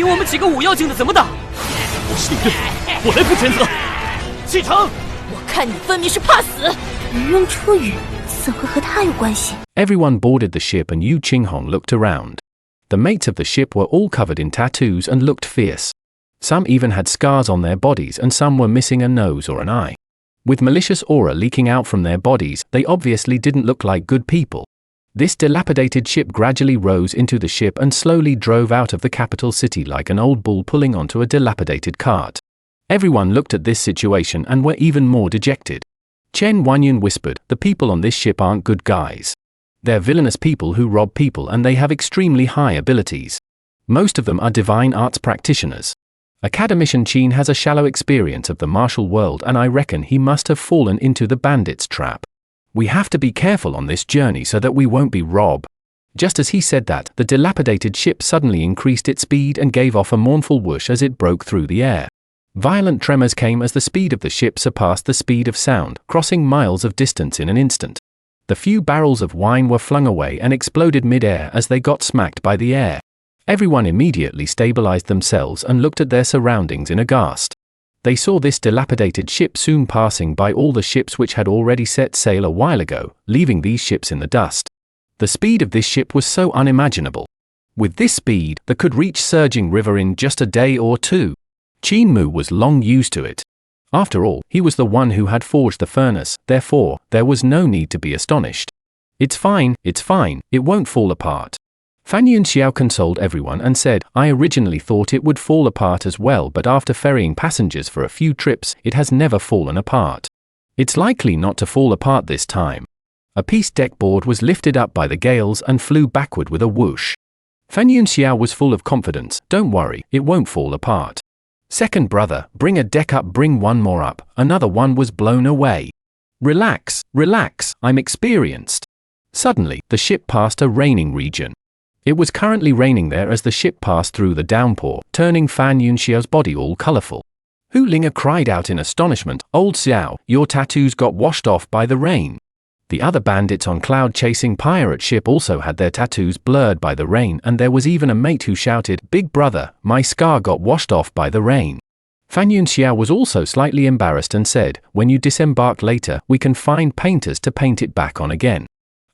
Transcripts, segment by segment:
凭我们几个五妖精的怎么打？我是领队，我来负全责。启程！我看你分明是怕死。渔翁出语，怎会和他有关系？ Everyone boarded the ship and Yu Qinghong looked around. The mates of the ship were all covered in tattoos and looked fierce. Some even had scars on their bodies and some were missing a nose or an eye. With malicious aura leaking out from their bodies, they obviously didn't look like good people. This dilapidated ship gradually rose into the ship and slowly drove out of the capital city like an old bull pulling onto a dilapidated cart. Everyone looked at this situation and were even more dejected. Chen Wanyan whispered, "The people on this ship aren't good guys. They're villainous people who rob people and they have extremely high abilities. Most of them are divine arts practitioners. Academician Qin has a shallow experience of the martial world and I reckon he must have fallen into the bandits' trap. We have to be careful on this journey so that we won't be robbed." Just as he said that, the dilapidated ship suddenly increased its speed and gave off a mournful whoosh as it broke through the air. Violent tremors came as the speed of the ship surpassed the speed of sound, crossing miles of distance in an instant. The few barrels of wine were flung away and exploded mid-air as they got smacked by the air. Everyone immediately stabilized themselves and looked at their surroundings in aghast. They saw this dilapidated ship soon passing by all the ships which had already set sail a while ago, leaving these ships in the dust. The speed of this ship was so unimaginable. With this speed, they could reach Surging River in just a day or two. Qin Mu was long used to it. After all, he was the one who had forged the furnace, therefore, there was no need to be astonished. It's fine, it won't fall apart. Fan Yunxiao consoled everyone and said, "I originally thought it would fall apart as well, but after ferrying passengers for a few trips, it has never fallen apart. It's likely not to fall apart this time." A peace deck board was lifted up by the gales and flew backward with a whoosh. Fan Yunxiao was full of confidence. "Don't worry, it won't fall apart. Second brother, bring a deck up, bring one more up." Another one was blown away. Relax, I'm experienced." Suddenly, the ship passed a raining region. It was currently raining there as the ship passed through the downpour, turning Fan Yunxiao's body all colorful. Hu Linga cried out in astonishment, "Old Xiao, your tattoos got washed off by the rain." The other bandits on cloud-chasing pirate ship also had their tattoos blurred by the rain, and there was even a mate who shouted, "Big brother, my scar got washed off by the rain." Fan Yunxiao was also slightly embarrassed and said, "When you disembark later, we can find painters to paint it back on again.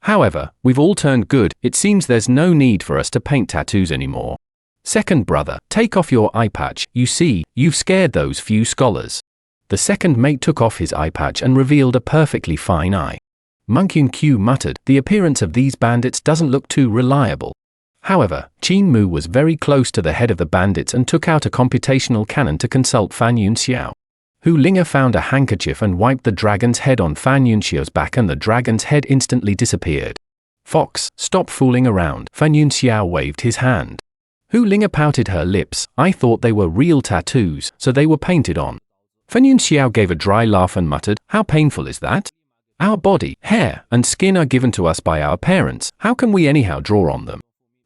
However, we've all turned good, it seems there's no need for us to paint tattoos anymore. Second brother, take off your eye patch, you see, you've scared those few scholars." The second mate took off his eye patch and revealed a perfectly fine eye. Monk Yun Q muttered, "The appearance of these bandits doesn't look too reliable." However, Qin Mu was very close to the head of the bandits and took out a computational cannon to consult Fan Yunxiao. Hu Linga found a handkerchief and wiped the dragon's head on Fan Yunxiao's back and the dragon's head instantly disappeared. "Fox, stop fooling around." Fan Yunxiao waved his hand. Hu Linga pouted her lips. "I thought they were real tattoos, so they were painted on." Fan Yunxiao gave a dry laugh and muttered, "How painful is that? Our body, hair, and skin are given to us by our parents, how can we anyhow draw on them?"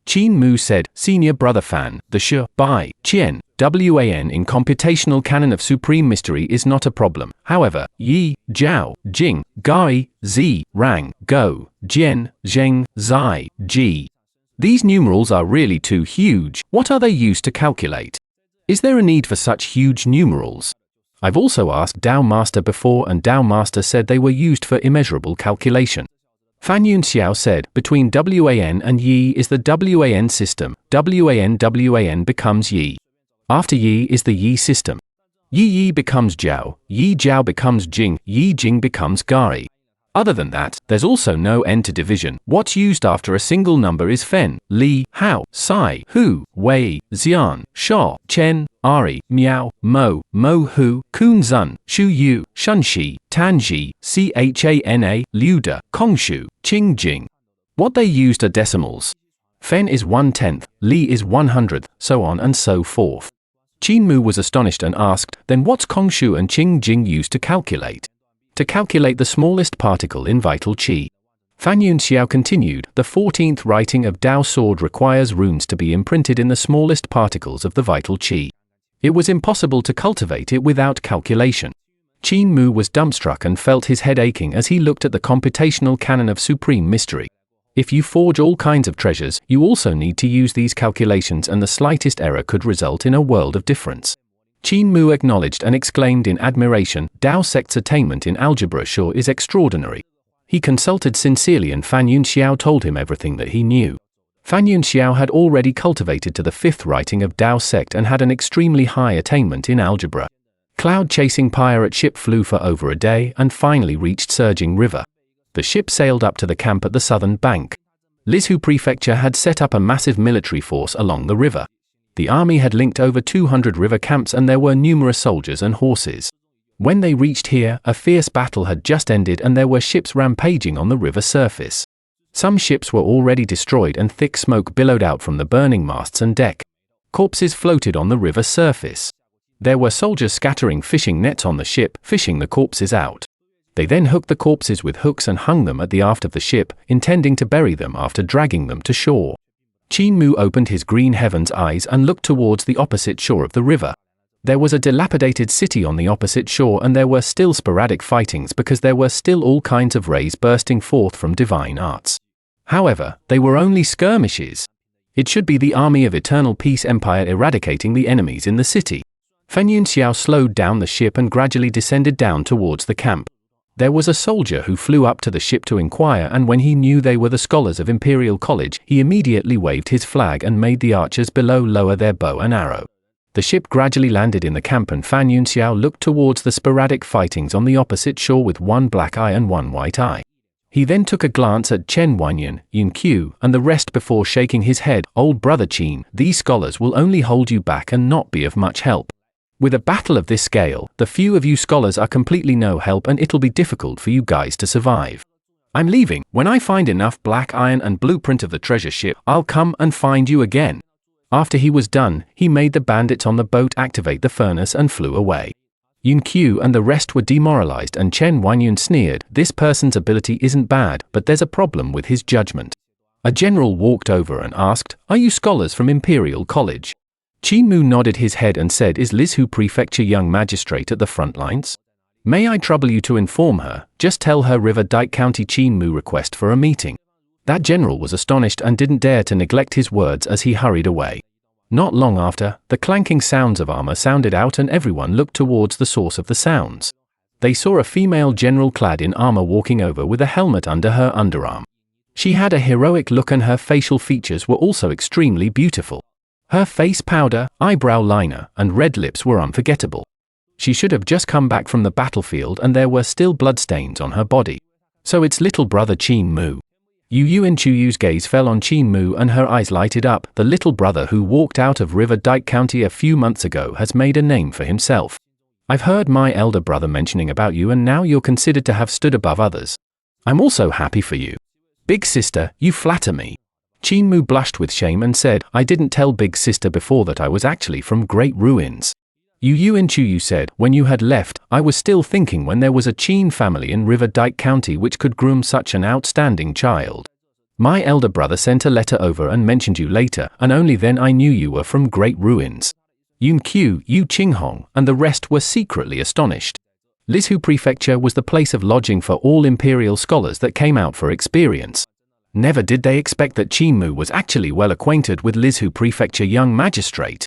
Qin Mu said, "Senior brother Fan, the Shi, Bai, Qian, Wan in computational canon of supreme mystery is not a problem. However, Yi, Jiao, Jing, Gai, Zi, Rang, Go, Jian, Zheng, Zai, Ji. These numerals are really too huge. What are they used to calculate? Is there a need for such huge numerals? I've also asked Dao Master before and Dao Master said they were used for immeasurable calculation." Fan Yunxiao said, "Between Wan and Yi is the Wan system. Wan becomes Yi. After Yi is the Yi system. Yi becomes Jiao, Yi Jiao becomes Jing, Yi Jing becomes Gai. Other than that, there's also no end to division. What's used after a single number is Fen, Li, Hao, Sai, Hu, Wei, Xian, Sha, Chen, Ari, Miao, Mo, Mo Hu, Kun Zun, Shu Yu, Shunxi, Tanji, Chana, Liuda, Kongshu, Qing Jing. What they used are decimals. Fen is 1/10th, Li is 100th, so on and so forth." Qin Mu was astonished and asked, "Then what's Kongshu and Qing Jing used to calculate?" "To calculate the smallest particle in vital qi." Fan Yunxiao continued, "The 14th writing of Dao Sword requires runes to be imprinted in the smallest particles of the vital qi. It was impossible to cultivate it without calculation." Qin Mu was dumbstruck and felt his head aching as he looked at the computational canon of supreme mystery. If you forge all kinds of treasures, you also need to use these calculations, and the slightest error could result in a world of difference. Qin Mu acknowledged and exclaimed in admiration, Dao sect's attainment in algebra sure is extraordinary. He consulted sincerely, and Fan Yunxiao told him everything that he knew. Fan Yunxiao had already cultivated to the 5th writing of Dao sect and had an extremely high attainment in algebra. Cloud-chasing pirate ship flew for over a day and finally reached Surging River. The ship sailed up to the camp at the southern bank. Lizhu Prefecture had set up a massive military force along the river. The army had linked over 200 river camps, and there were numerous soldiers and horses. When they reached here, a fierce battle had just ended and there were ships rampaging on the river surface. Some ships were already destroyed and thick smoke billowed out from the burning masts and deck. Corpses floated on the river surface. There were soldiers scattering fishing nets on the ship, fishing the corpses out. They then hooked the corpses with hooks and hung them at the aft of the ship, intending to bury them after dragging them to shore. Qin Mu opened his green heaven's eyes and looked towards the opposite shore of the river. There was a dilapidated city on the opposite shore, and there were still sporadic fightings because there were still all kinds of rays bursting forth from divine arts. However, they were only skirmishes. It should be the army of Eternal Peace Empire eradicating the enemies in the city. Fan Yunxiao slowed down the ship and gradually descended down towards the camp. There was a soldier who flew up to the ship to inquire, and when he knew they were the scholars of Imperial College, he immediately waved his flag and made the archers below lower their bow and arrow. The ship gradually landed in the camp, and Fan Yunxiao looked towards the sporadic fightings on the opposite shore with one black eye and one white eye. He then took a glance at Chen Wanyan, Yin Qiu, and the rest before shaking his head. Old brother Qin, these scholars will only hold you back and not be of much help. With a battle of this scale, the few of you scholars are completely no help, and it'll be difficult for you guys to survive. I'm leaving. When I find enough black iron and blueprint of the treasure ship, I'll come and find you again. After he was done, he made the bandits on the boat activate the furnace and flew away. Yin Qiu and the rest were demoralized, and Chen Wanyan sneered, this person's ability isn't bad, but there's a problem with his judgment. A general walked over and asked, are you scholars from Imperial College? Qin Mu nodded his head and said, is Lizhu Prefecture young magistrate at the front lines? May I trouble you to inform her, just tell her River Dike County Qin Mu request for a meeting. That general was astonished and didn't dare to neglect his words as he hurried away. Not long after, the clanking sounds of armor sounded out, and everyone looked towards the source of the sounds. They saw a female general clad in armor walking over with a helmet under her underarm. She had a heroic look, and her facial features were also extremely beautiful. Her face powder, eyebrow liner, and red lips were unforgettable. She should have just come back from the battlefield, and there were still bloodstains on her body. So it's little brother Qin Mu. Yu Yuan Chuyu's gaze fell on Qin Mu and her eyes lighted up. The little brother who walked out of River Dike County a few months ago has made a name for himself. I've heard my elder brother mentioning about you, and now you're considered to have stood above others. I'm also happy for you. Big sister, you flatter me. Qin Mu blushed with shame and said, I didn't tell big sister before that I was actually from Great Ruins. Yu Yuan Chuyu said, when you had left, I was still thinking when there was a Qin family in River Dike County which could groom such an outstanding child. My elder brother sent a letter over and mentioned you later, and only then I knew you were from Great Ruins. Yun Qiu, Yu Qinghong, and the rest were secretly astonished. Lizhu Prefecture was the place of lodging for all imperial scholars that came out for experience. Never did they expect that Qin Mu was actually well acquainted with Lizhu Prefecture young magistrate.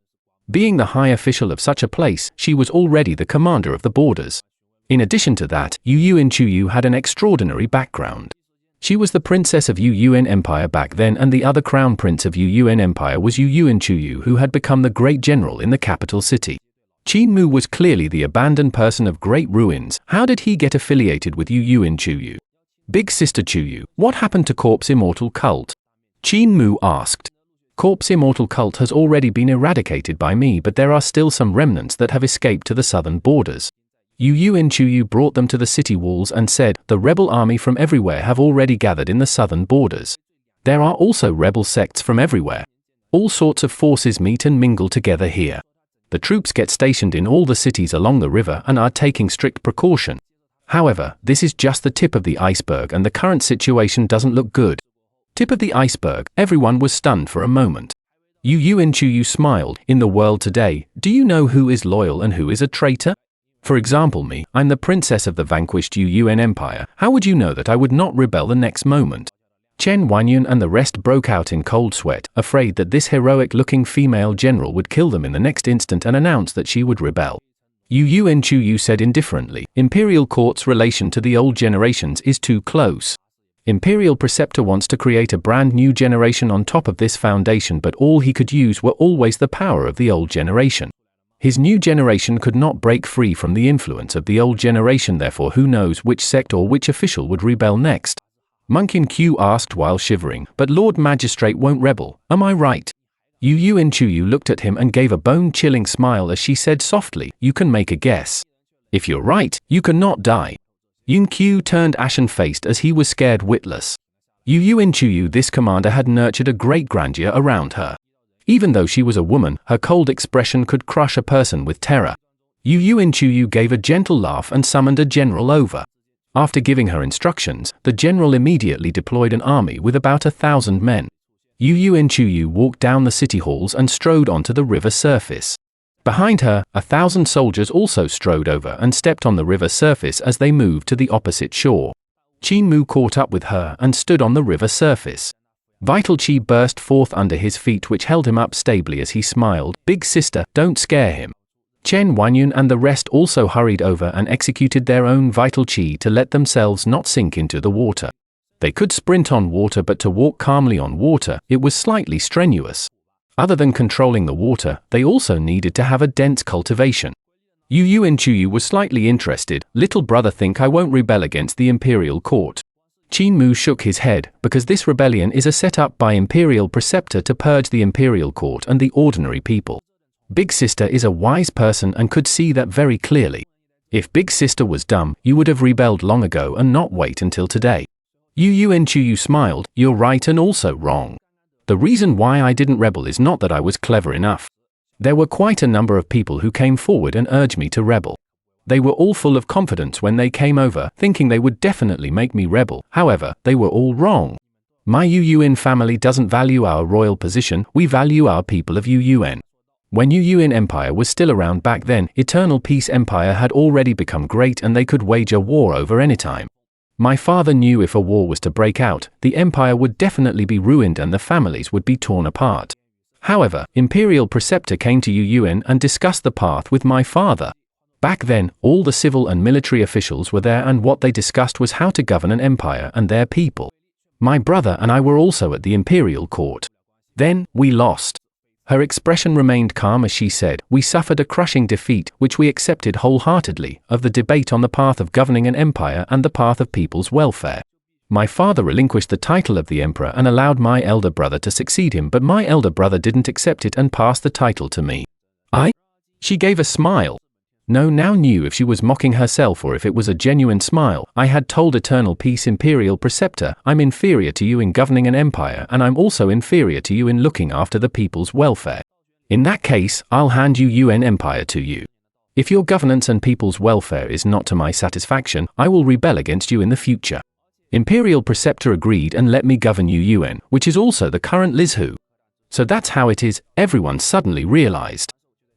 Being the high official of such a place, she was already the commander of the borders. In addition to that, Yu Yuan Chuyu had an extraordinary background. She was the princess of Yu Yuan Empire back then, and the other crown prince of Yu Yuan Empire was Yu Yuan Chuyu, who had become the great general in the capital city. Qin Mu was clearly the abandoned person of Great Ruins. How did he get affiliated with Yu Yuan Chuyu? Big sister Chuyu, what happened to Corpse Immortal Cult? Qin Mu asked. Corpse Immortal Cult has already been eradicated by me, but there are still some remnants that have escaped to the southern borders. Yu Yuan Chuyu brought them to the city walls and said, the rebel army from everywhere have already gathered in the southern borders. There are also rebel sects from everywhere. All sorts of forces meet and mingle together here. The troops get stationed in all the cities along the river and are taking strict precaution. However, this is just the tip of the iceberg, and the current situation doesn't look good. Tip of the iceberg, everyone was stunned for a moment. Yu Yuan Chuyu smiled. In the world today, do you know who is loyal and who is a traitor? For example, me, I'm the princess of the vanquished Yu Yuan Empire. How would you know that I would not rebel the next moment? Chen Wangyun and the rest broke out in cold sweat, afraid that this heroic-looking female general would kill them in the next instant and announce that she would rebel. Yu Yuan Chuyu said indifferently, Imperial Court's relation to the old generations is too close. Imperial Preceptor wants to create a brand new generation on top of this foundation, but all he could use were always the power of the old generation. His new generation could not break free from the influence of the old generation, therefore who knows which sect or which official would rebel next. Qin Mu asked while shivering, but Lord Magistrate won't rebel, am I right? Yu Yuan Chuyu looked at him and gave a bone-chilling smile as she said softly, you can make a guess. If you're right, you cannot die. Yun Qiu turned ashen-faced as he was scared witless. Yu Yuan Chuyu, this commander had nurtured a great grandeur around her. Even though she was a woman, her cold expression could crush a person with terror. Yu Yuan Chuyu gave a gentle laugh and summoned a general over. After giving her instructions, the general immediately deployed an army with about 1,000 men. Yu Yuan Chuyu walked down the city halls and strode onto the river surface. Behind her, 1,000 soldiers also strode over and stepped on the river surface as they moved to the opposite shore. Qin Mu caught up with her and stood on the river surface. Vital chi burst forth under his feet, which held him up stably as he smiled, Big sister, don't scare him. Chen Wangyun and the rest also hurried over and executed their own vital chi to let themselves not sink into the water. They could sprint on water, but to walk calmly on water, it was slightly strenuous. Other than controlling the water, they also needed to have a dense cultivation. Yu Yuan Chuyu was slightly interested. Little brother, think I won't rebel against the Imperial Court? Qin Mu shook his head, because this rebellion is a set-up by Imperial Preceptor to purge the Imperial Court and the ordinary people. Big sister is a wise person and could see that very clearly. If Big sister was dumb, you would have rebelled long ago and not wait until today. Yu Yuan Chuyu smiled, you're right and also wrong. The reason why I didn't rebel is not that I was clever enough. There were quite a number of people who came forward and urged me to rebel. They were all full of confidence when they came over, thinking they would definitely make me rebel. However, they were all wrong. My Yu Yuan family doesn't value our royal position, we value our people of Yu Yuan. When Yu Yuan Empire was still around back then, Eternal Peace Empire had already become great and they could wage a war over any time. My father knew if a war was to break out, the empire would definitely be ruined and the families would be torn apart. However, Imperial Preceptor came to Yu Yuan and discussed the path with my father. Back then, all the civil and military officials were there and what they discussed was how to govern an empire and their people. My brother and I were also at the Imperial Court. Then, we lost. Her expression remained calm as she said, we suffered a crushing defeat, which we accepted wholeheartedly, of the debate on the path of governing an empire and the path of people's welfare. My father relinquished the title of the emperor and allowed my elder brother to succeed him, but my elder brother didn't accept it and passed the title to me. She gave a smile. No now knew if she was mocking herself or if it was a genuine smile. I had told Eternal Peace Imperial Preceptor, I'm inferior to you in governing an empire and I'm also inferior to you in looking after the people's welfare. In that case, I'll hand Yu Yuan Empire to you. If your governance and people's welfare is not to my satisfaction, I will rebel against you in the future. Imperial Preceptor agreed and let me govern Yu Yuan, which is also the current Lizhu. So that's how it is, everyone suddenly realized.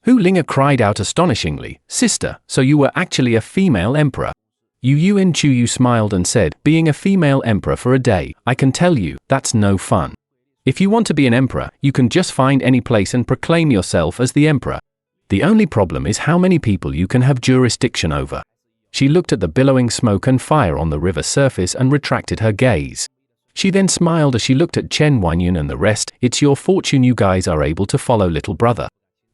Hu Linga cried out astonishingly, sister, so you were actually a female emperor. Yu Yuan Chuyu smiled and said, being a female emperor for a day, I can tell you, that's no fun. If you want to be an emperor, you can just find any place and proclaim yourself as the emperor. The only problem is how many people you can have jurisdiction over. She looked at the billowing smoke and fire on the river surface and retracted her gaze. She then smiled as she looked at Chen Wangyun and the rest, it's your fortune you guys are able to follow little brother.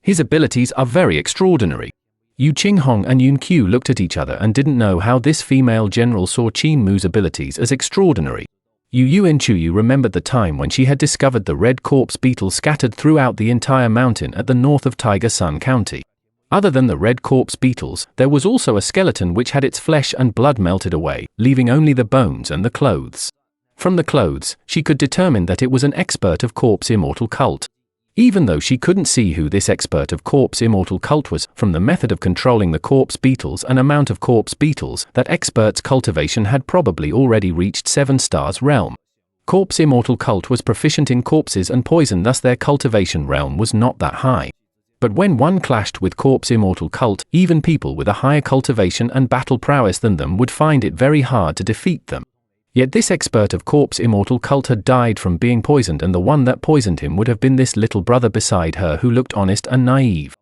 His abilities are very extraordinary. Yu Qinghong and Yun Qiu looked at each other and didn't know how this female general saw Qin Mu's abilities as extraordinary. Yu Yuan Chuyu remembered the time when she had discovered the red corpse beetle scattered throughout the entire mountain at the north of Tiger Sun County. Other than the red corpse beetles, there was also a skeleton which had its flesh and blood melted away, leaving only the bones and the clothes. From the clothes, she could determine that it was an expert of corpse immortal cult. Even though she couldn't see who this expert of corpse immortal cult was, from the method of controlling the corpse beetles and amount of corpse beetles, that expert's cultivation had probably already reached 7 stars realm. Corpse immortal cult was proficient in corpses and poison, thus their cultivation realm was not that high. But when one clashed with corpse immortal cult, even people with a higher cultivation and battle prowess than them would find it very hard to defeat them. Yet this expert of corpse immortal cult had died from being poisoned, and the one that poisoned him would have been this little brother beside her who looked honest and naive.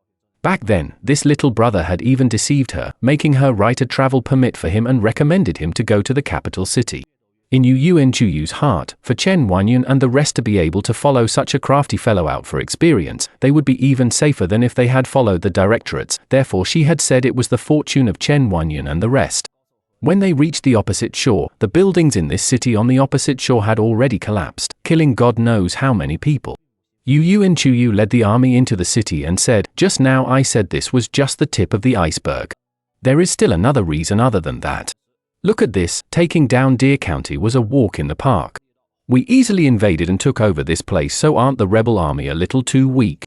Back then, this little brother had even deceived her, making her write a travel permit for him and recommended him to go to the capital city. In Yu Enchuyu's heart, for Chen Wanyan and the rest to be able to follow such a crafty fellow out for experience, they would be even safer than if they had followed the directorates. Therefore she had said it was the fortune of Chen Wanyan and the rest. When they reached the opposite shore, the buildings in this city on the opposite shore had already collapsed, killing God knows how many people. Yu Enchuyu led the army into the city and said, "Just now I said this was just the tip of the iceberg. There is still another reason other than that. Look at this, taking down Deer County was a walk in the park. We easily invaded and took over this place, so aren't the rebel army a little too weak?"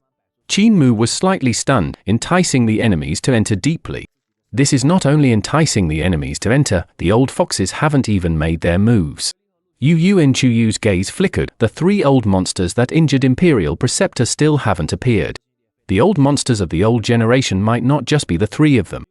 Qin Mu was slightly stunned, enticing the enemies to enter deeply. This is not only enticing the enemies to enter, the old foxes haven't even made their moves. Yu Enchuyu's gaze flickered. The three old monsters that injured Imperial Preceptor still haven't appeared. The old monsters of the old generation might not just be the three of them.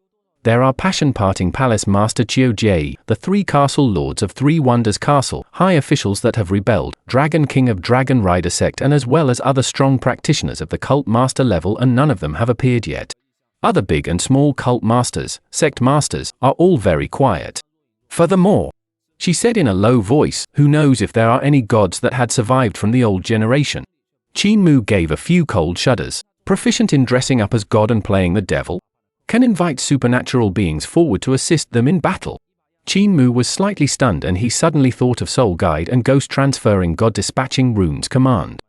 There are Passion-Parting Palace Master Chiu Jie, the three castle lords of Three Wonders Castle, high officials that have rebelled, Dragon King of Dragon Rider sect, and as well as other strong practitioners of the cult master level, and none of them have appeared yet. Other big and small cult masters, sect masters, are all very quiet. Furthermore, she said in a low voice, who knows if there are any gods that had survived from the old generation? Qin Mu gave a few cold shudders. Proficient in dressing up as God and playing the devil? Can invite supernatural beings forward to assist them in battle? Qin Mu was slightly stunned, and he suddenly thought of Soul Guide and Ghost Transferring God Dispatching Runes Command.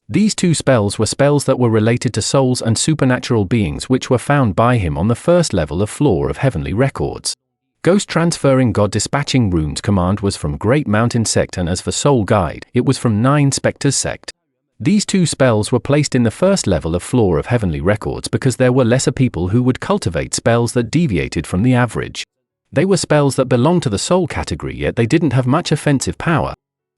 These two spells were spells that were related to souls and supernatural beings, which were found by him on the first level of floor of heavenly records. Ghost Transferring God Dispatching Runes Command was from Great Mountain Sect, and as for Soul Guide, it was from Nine Spectres Sect. These two spells were placed in the first level of floor of heavenly records because there were lesser people who would cultivate spells that deviated from the average. They were spells that belonged to the soul category, yet they didn't have much offensive power.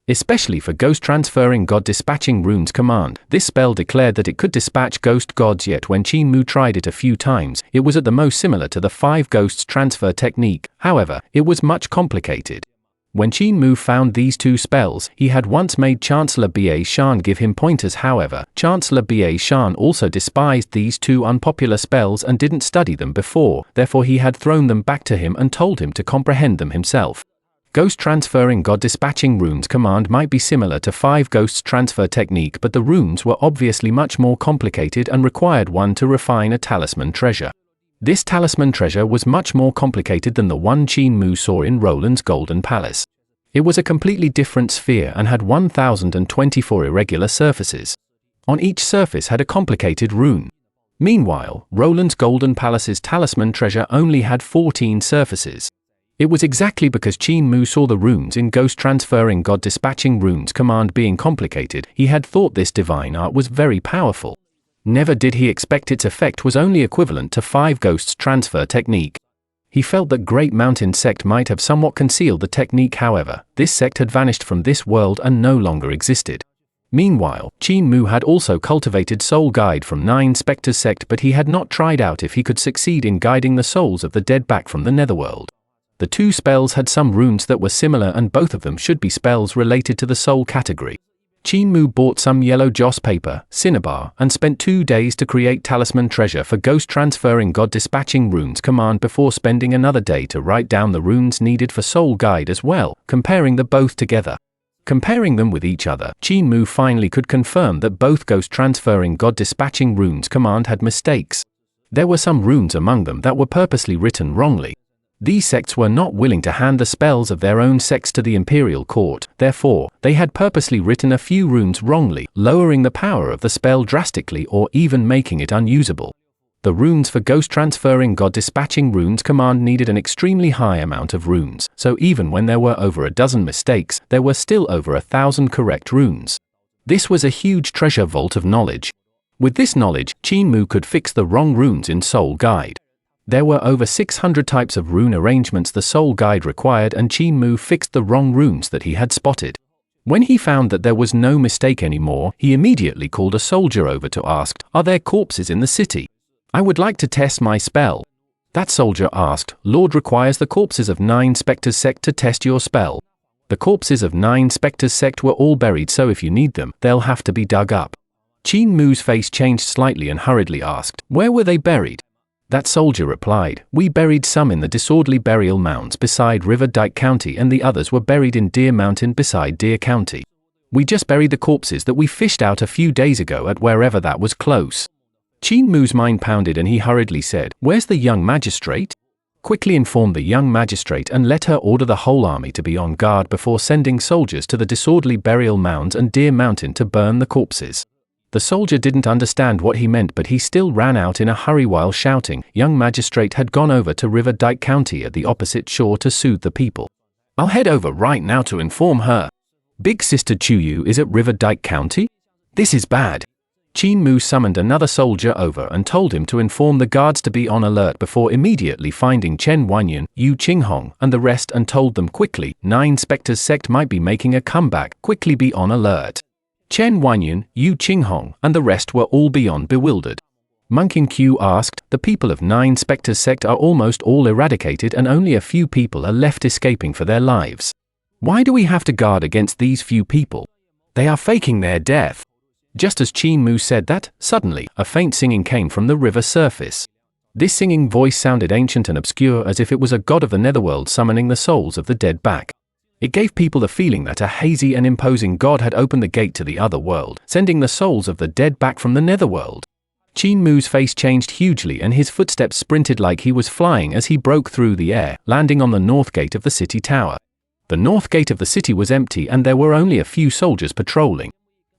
Especially for Ghost Transferring God Dispatching Runes Command, this spell declared that it could dispatch ghost gods, yet when Qin Mu tried it a few times, it was at the most similar to the 5 ghosts transfer technique. However, it was much complicated. When Qin Mu found these two spells, he had once made Chancellor Ba Shan give him pointers. However, Chancellor Ba Shan also despised these two unpopular spells and didn't study them before, therefore he had thrown them back to him and told him to comprehend them himself. Ghost Transferring God Dispatching Runes Command might be similar to 5 Ghosts Transfer Technique, but the runes were obviously much more complicated and required one to refine a talisman treasure. This talisman treasure was much more complicated than the one Qin Mu saw in Roland's Golden Palace. It was a completely different sphere and had 1024 irregular surfaces. On each surface had a complicated rune. Meanwhile, Roland's Golden Palace's talisman treasure only had 14 surfaces. It was exactly because Qin Mu saw the runes in Ghost Transferring God Dispatching Runes Command being complicated, he had thought this divine art was very powerful. Never did he expect its effect was only equivalent to 5 Ghosts Transfer Technique. He felt that Great Mountain Sect might have somewhat concealed the technique. However, this sect had vanished from this world and no longer existed. Meanwhile, Qin Mu had also cultivated Soul Guide from Nine Spectres Sect, but he had not tried out if he could succeed in guiding the souls of the dead back from the netherworld. The two spells had some runes that were similar, and both of them should be spells related to the soul category. Qin Mu bought some yellow joss paper, cinnabar, and spent 2 days to create talisman treasure for Ghost Transferring God Dispatching Runes Command before spending another day to write down the runes needed for Soul Guide as well, comparing them both together. Comparing them with each other, Qin Mu finally could confirm that both Ghost Transferring God Dispatching Runes Command had mistakes. There were some runes among them that were purposely written wrongly. These sects were not willing to hand the spells of their own sects to the imperial court, therefore, they had purposely written a few runes wrongly, lowering the power of the spell drastically or even making it unusable. The runes for Ghost Transferring God Dispatching Runes Command needed an extremely high amount of runes, so even when there were over a dozen mistakes, there were still over 1,000 correct runes. This was a huge treasure vault of knowledge. With this knowledge, Qin Mu could fix the wrong runes in Soul Guide. There were over 600 types of rune arrangements the Soul Guide required, and Qin Mu fixed the wrong runes that he had spotted. When he found that there was no mistake anymore, he immediately called a soldier over to ask, "Are there corpses in the city? I would like to test my spell." That soldier asked, "Lord requires the corpses of 9 Spectres Sect to test your spell." The corpses of 9 Spectres sect were all buried, so if you need them, they'll have to be dug up. Qin Mu's face changed slightly and hurriedly asked, "Where were they buried?" That soldier replied, "We buried some in the disorderly burial mounds beside River Dike County and the others were buried in Deer Mountain beside Deer County. We just buried the corpses that we fished out a few days ago at wherever that was close." Qin Mu's mind pounded and he hurriedly said, "Where's the young magistrate?" Quickly informed the young magistrate and let her order the whole army to be on guard before sending soldiers to the disorderly burial mounds and Deer Mountain to burn the corpses. The soldier didn't understand what he meant, but he still ran out in a hurry while shouting. Young magistrate had gone over to River Dike County at the opposite shore to soothe the people. "I'll head over right now to inform her. Big Sister Chuyu is at River Dike County? This is bad." Qin Mu summoned another soldier over and told him to inform the guards to be on alert before immediately finding Chen Wanyan, Yu Qinghong, and the rest, and told them quickly, 9 Spectres sect might be making a comeback, quickly be on alert. Chen Wanyan, Yu Qinghong, and the rest were all beyond bewildered. Monkin Q asked, "The people of 9 Spectres sect are almost all eradicated and only a few people are left escaping for their lives. Why do we have to guard against these few people? They are faking their death." Just as Qin Mu said that, suddenly, a faint singing came from the river surface. This singing voice sounded ancient and obscure, as if it was a god of the netherworld summoning the souls of the dead back. It gave people the feeling that a hazy and imposing god had opened the gate to the other world, sending the souls of the dead back from the netherworld. Qin Mu's face changed hugely and his footsteps sprinted like he was flying as he broke through the air, landing on the north gate of the city tower. The north gate of the city was empty and there were only a few soldiers patrolling.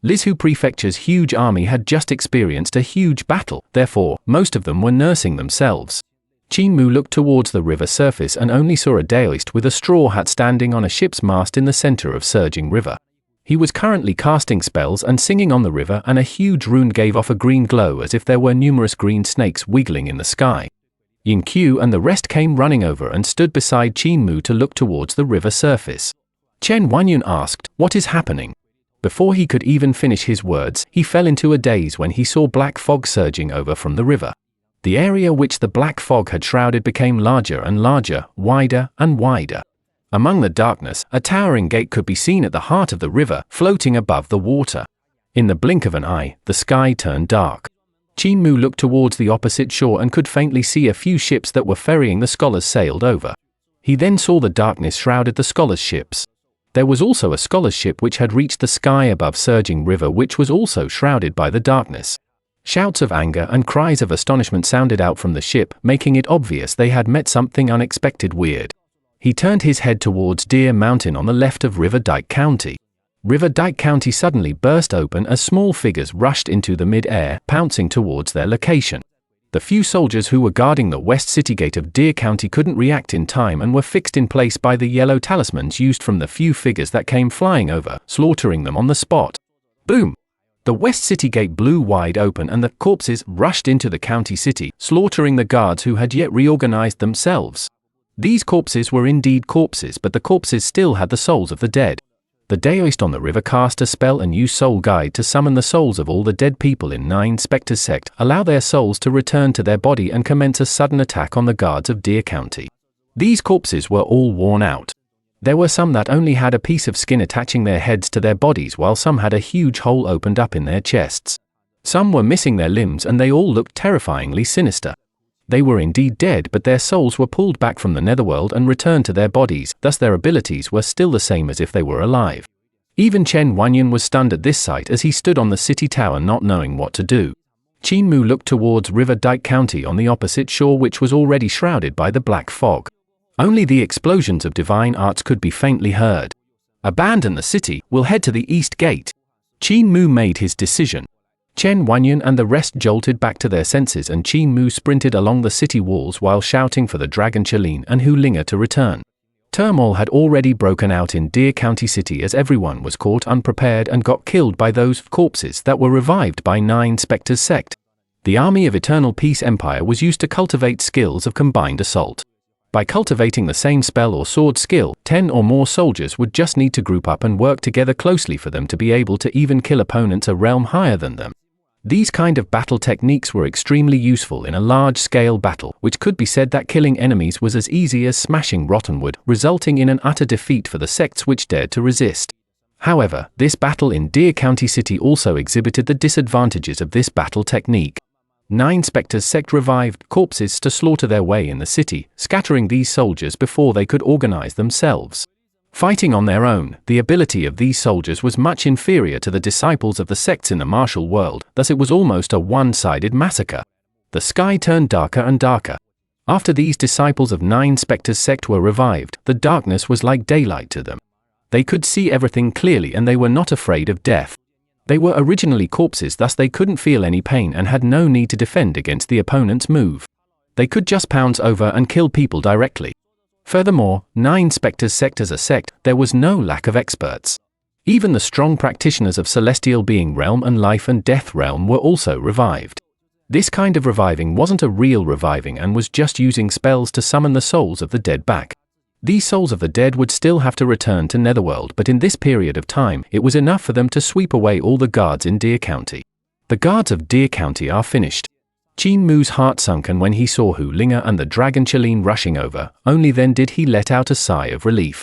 Lizhu Prefecture's huge army had just experienced a huge battle, therefore, most of them were nursing themselves. Qin Mu looked towards the river surface and only saw a Daoist with a straw hat standing on a ship's mast in the center of surging river. He was currently casting spells and singing on the river, and a huge rune gave off a green glow as if there were numerous green snakes wiggling in the sky. Yin Qiu and the rest came running over and stood beside Qin Mu to look towards the river surface. Chen Wanyan asked, "What is happening?" Before he could even finish his words, he fell into a daze when he saw black fog surging over from the river. The area which the black fog had shrouded became larger and larger, wider and wider. Among the darkness, a towering gate could be seen at the heart of the river, floating above the water. In the blink of an eye, the sky turned dark. Qin Mu looked towards the opposite shore and could faintly see a few ships that were ferrying the scholars sailed over. He then saw the darkness shrouded the scholars' ships. There was also a scholar's ship which had reached the sky above surging river, which was also shrouded by the darkness. Shouts of anger and cries of astonishment sounded out from the ship, making it obvious they had met something unexpected weird. He turned his head towards Deer Mountain on the left of River Dike County. River Dike County suddenly burst open as small figures rushed into the mid-air, pouncing towards their location. The few soldiers who were guarding the west city gate of Deer County couldn't react in time and were fixed in place by the yellow talismans used from the few figures that came flying over, slaughtering them on the spot. Boom! The west city gate blew wide open and the corpses rushed into the county city, slaughtering the guards who had yet reorganized themselves. These corpses were indeed corpses, but the corpses still had the souls of the dead. The Daoist on the river cast a spell and used Soul Guide to summon the souls of all the dead people in 9 Spectres sect, allow their souls to return to their body and commence a sudden attack on the guards of Deer County. These corpses were all worn out. There were some that only had a piece of skin attaching their heads to their bodies, while some had a huge hole opened up in their chests. Some were missing their limbs and they all looked terrifyingly sinister. They were indeed dead, but their souls were pulled back from the netherworld and returned to their bodies, thus their abilities were still the same as if they were alive. Even Chen Wanyan was stunned at this sight as he stood on the city tower not knowing what to do. Qin Mu looked towards River Dike County on the opposite shore, which was already shrouded by the black fog. Only the explosions of divine arts could be faintly heard. Abandon the city, we'll head to the east gate. Qin Mu made his decision. Chen Wanyan and the rest jolted back to their senses and Qin Mu sprinted along the city walls while shouting for the dragon Chalin and Hu Linga to return. Turmoil had already broken out in Deer County City as everyone was caught unprepared and got killed by those corpses that were revived by 9 Spectres sect. The army of Eternal Peace Empire was used to cultivate skills of combined assault. By cultivating the same spell or sword skill, 10 or more soldiers would just need to group up and work together closely for them to be able to even kill opponents a realm higher than them. These kind of battle techniques were extremely useful in a large-scale battle, which could be said that killing enemies was as easy as smashing rotten wood, resulting in an utter defeat for the sects which dared to resist. However, this battle in Deer County City also exhibited the disadvantages of this battle technique. 9 Spectres sect revived corpses to slaughter their way in the city, scattering these soldiers before they could organize themselves. Fighting on their own, the ability of these soldiers was much inferior to the disciples of the sects in the martial world, thus it was almost a one-sided massacre. The sky turned darker and darker. After these disciples of 9 Spectres sect were revived, the darkness was like daylight to them. They could see everything clearly and they were not afraid of death. They were originally corpses, thus they couldn't feel any pain and had no need to defend against the opponent's move. They could just pounce over and kill people directly. Furthermore, 9 Spectres sect as a sect, there was no lack of experts. Even the strong practitioners of Celestial Being Realm and Life and Death Realm were also revived. This kind of reviving wasn't a real reviving and was just using spells to summon the souls of the dead back. These souls of the dead would still have to return to Netherworld, but in this period of time, it was enough for them to sweep away all the guards in Deer County. The guards of Deer County are finished. Qin Mu's heart sunken when he saw Hu Linga and the dragon Chalene rushing over, only then did he let out a sigh of relief.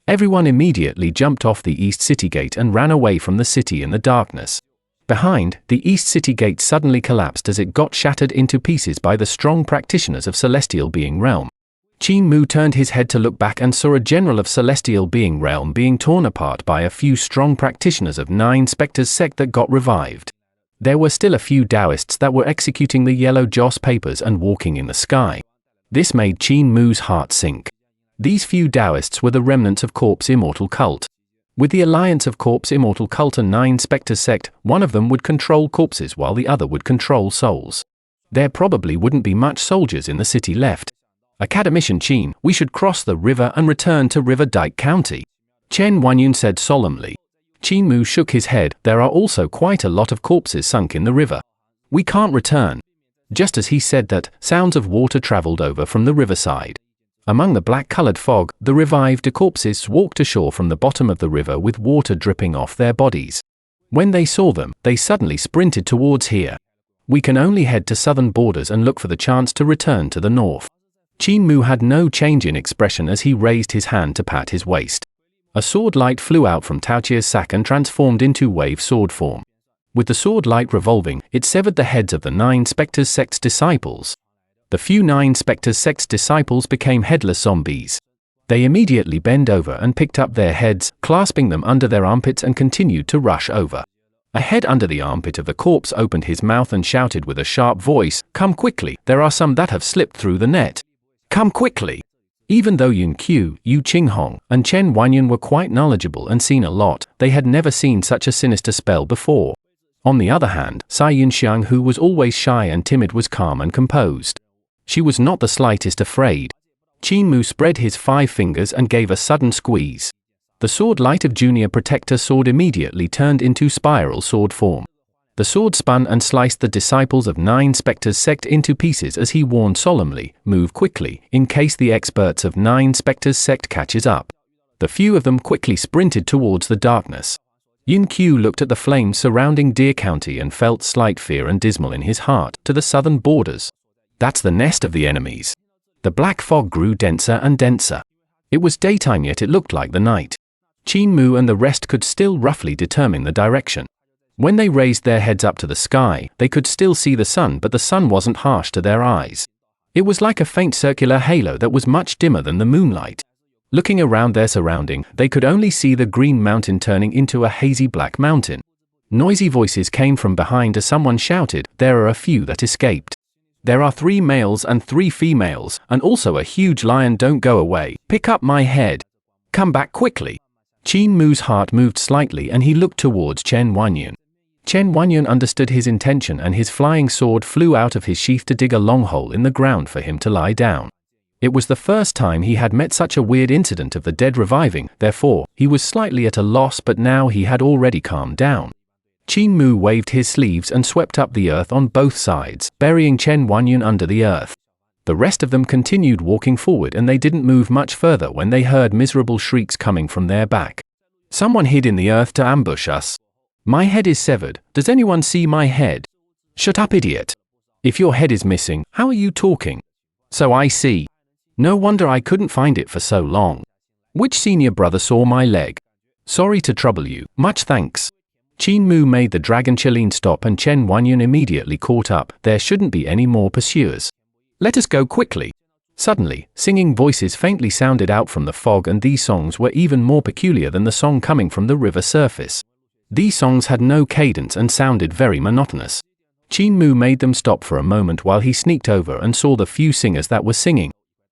Everyone immediately jumped off the East City Gate and ran away from the city in the darkness. Behind, the East City Gate suddenly collapsed as it got shattered into pieces by the strong practitioners of Celestial Being Realm. Qin Mu turned his head to look back and saw a general of Celestial Being Realm being torn apart by a few strong practitioners of 9 Spectres sect that got revived. There were still a few Daoists that were executing the yellow Joss papers and walking in the sky. This made Qin Mu's heart sink. These few Daoists were the remnants of Corpse Immortal Cult. With the alliance of Corpse Immortal Cult and 9 Spectres sect, one of them would control corpses while the other would control souls. There probably wouldn't be much soldiers in the city left. Academician Qin, we should cross the river and return to River Dike County, Chen Wanyun said solemnly. Qin Mu shook his head. There are also quite a lot of corpses sunk in the river. We can't return. Just as he said that, sounds of water traveled over from the riverside. Among the black-colored fog, the revived corpses walked ashore from the bottom of the river with water dripping off their bodies. When they saw them, they suddenly sprinted towards here. We can only head to southern borders and look for the chance to return to the north. Qin Mu had no change in expression as he raised his hand to pat his waist. A sword light flew out from Taoqia's sack and transformed into wave sword form. With the sword light revolving, it severed the heads of the 9 Spectres sect's disciples. The few 9 Spectres sect's disciples became headless zombies. They immediately bent over and picked up their heads, clasping them under their armpits and continued to rush over. A head under the armpit of the corpse opened his mouth and shouted with a sharp voice, "Come quickly, there are some that have slipped through the net. Come quickly!" Even though Yun Qiu, Yu Qinghong, and Chen Wanyun were quite knowledgeable and seen a lot, they had never seen such a sinister spell before. On the other hand, Sai Yunxiang, who was always shy and timid, was calm and composed. She was not the slightest afraid. Qin Mu spread his 5 fingers and gave a sudden squeeze. The sword light of Junior Protector Sword immediately turned into spiral sword form. The sword spun and sliced the disciples of 9 Spectres sect into pieces as he warned solemnly, "Move quickly, in case the experts of 9 Spectres sect catches up." The few of them quickly sprinted towards the darkness. Yun Qiu looked at the flames surrounding Deer County and felt slight fear and dismal in his heart. To the southern borders. That's the nest of the enemies. The black fog grew denser and denser. It was daytime yet it looked like the night. Qin Mu and the rest could still roughly determine the direction. When they raised their heads up to the sky, they could still see the sun, but the sun wasn't harsh to their eyes. It was like a faint circular halo that was much dimmer than the moonlight. Looking around their surrounding, they could only see the green mountain turning into a hazy black mountain. Noisy voices came from behind as someone shouted, "There are a few that escaped. There are 3 males and 3 females, and also a huge lion. Don't go away, pick up my head. Come back quickly." Qin Mu's heart moved slightly and he looked towards Chen Wanyun. Chen Wanyun understood his intention and his flying sword flew out of his sheath to dig a long hole in the ground for him to lie down. It was the first time he had met such a weird incident of the dead reviving, therefore, he was slightly at a loss, but now he had already calmed down. Qin Mu waved his sleeves and swept up the earth on both sides, burying Chen Wanyun under the earth. The rest of them continued walking forward and they didn't move much further when they heard miserable shrieks coming from their back. "Someone hid in the earth to ambush us. My head is severed. Does anyone see my head?" Shut up, idiot. If your head is missing, how are you talking? So I see. No wonder I couldn't find it for so long. Which senior brother saw my leg? Sorry to trouble you, much thanks. Qin Mu made the dragon Chilean stop and Chen Wanyan immediately caught up. There shouldn't be any more pursuers. Let us go quickly. Suddenly, singing voices faintly sounded out from the fog, and these songs were even more peculiar than the song coming from the river surface. These songs had no cadence and sounded very monotonous. Qin Mu made them stop for a moment while he sneaked over and saw the few singers that were singing.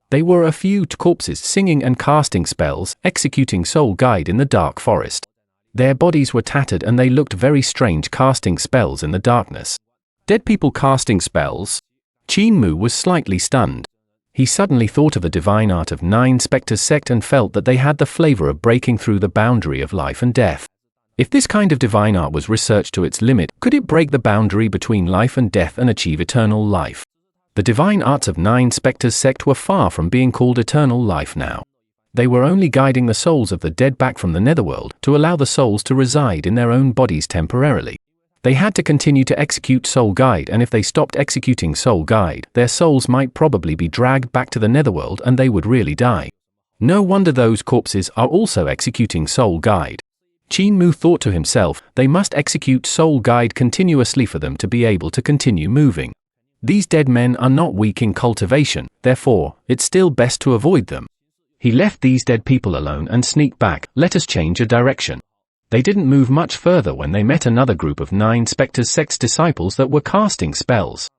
They were a few corpses singing and casting spells, executing soul guide in the dark forest. Their bodies were tattered and they looked very strange, casting spells in the darkness. Dead people casting spells? Qin Mu was slightly stunned. He suddenly thought of the divine art of Nine Spectres sect and felt that they had the flavor of breaking through the boundary of life and death. If this kind of divine art was researched to its limit, could it break the boundary between life and death and achieve eternal life? The divine arts of Nine Spectres sect were far from being called eternal life now. They were only guiding the souls of the dead back from the netherworld to allow the souls to reside in their own bodies temporarily. They had to continue to execute soul guide, and if they stopped executing soul guide, their souls might probably be dragged back to the netherworld and they would really die. No wonder those corpses are also executing soul guide. Qin Mu thought to himself, they must execute soul guide continuously for them to be able to continue moving. These dead men are not weak in cultivation, therefore, it's still best to avoid them. He left these dead people alone and sneaked back. Let us change a direction. They didn't move much further when they met another group of Nine Spectres sect's disciples that were casting spells.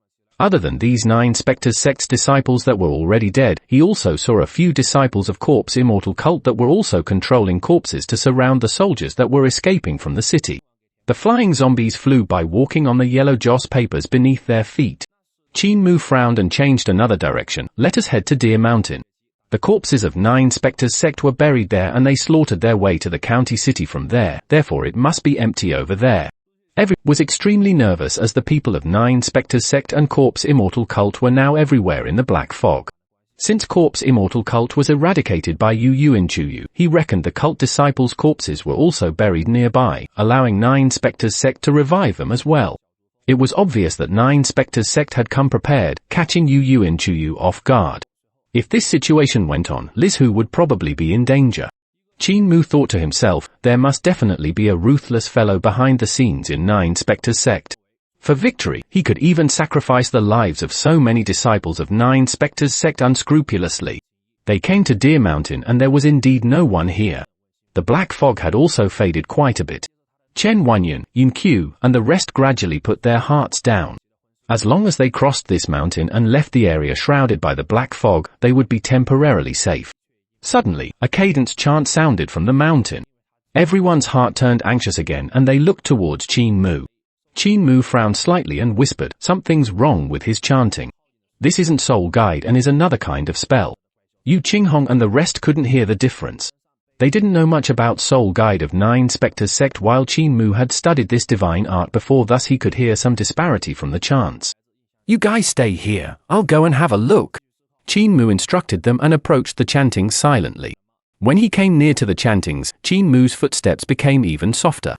Other than these Nine Spectres sect's disciples that were already dead, he also saw a few disciples of Corpse Immortal cult that were also controlling corpses to surround the soldiers that were escaping from the city. The flying zombies flew by walking on the yellow joss papers beneath their feet. Qin Mu frowned and changed another direction. Let us head to Deer Mountain. The corpses of Nine Spectres sect were buried there and they slaughtered their way to the county city from there, therefore it must be empty over there. Everyone was extremely nervous as the people of Nine Spectres sect and Corpse Immortal cult were now everywhere in the black fog. Since Corpse Immortal cult was eradicated by Yu Yuan Chuyu, he reckoned the cult disciples' corpses were also buried nearby, allowing Nine Spectres sect to revive them as well. It was obvious that Nine Spectres sect had come prepared, catching Yu Yuan Chuyu off guard. If this situation went on, Liz Hu would probably be in danger. Qin Mu thought to himself, there must definitely be a ruthless fellow behind the scenes in Nine Spectres sect. For victory, he could even sacrifice the lives of so many disciples of Nine Spectres sect unscrupulously. They came to Deer Mountain and there was indeed no one here. The black fog had also faded quite a bit. Chen Wanyan, Yin Qiu, and the rest gradually put their hearts down. As long as they crossed this mountain and left the area shrouded by the black fog, they would be temporarily safe. Suddenly, a cadenced chant sounded from the mountain. Everyone's heart turned anxious again and they looked towards Qin Mu. Qin Mu frowned slightly and whispered, something's wrong with his chanting. This isn't soul guide and is another kind of spell. Yu Qinghong and the rest couldn't hear the difference. They didn't know much about soul guide of Nine Spectres sect while Qin Mu had studied this divine art before, thus he could hear some disparity from the chants. You guys stay here, I'll go and have a look. Qin Mu instructed them and approached the chantings silently. When he came near to the chantings, Qin Mu's footsteps became even softer.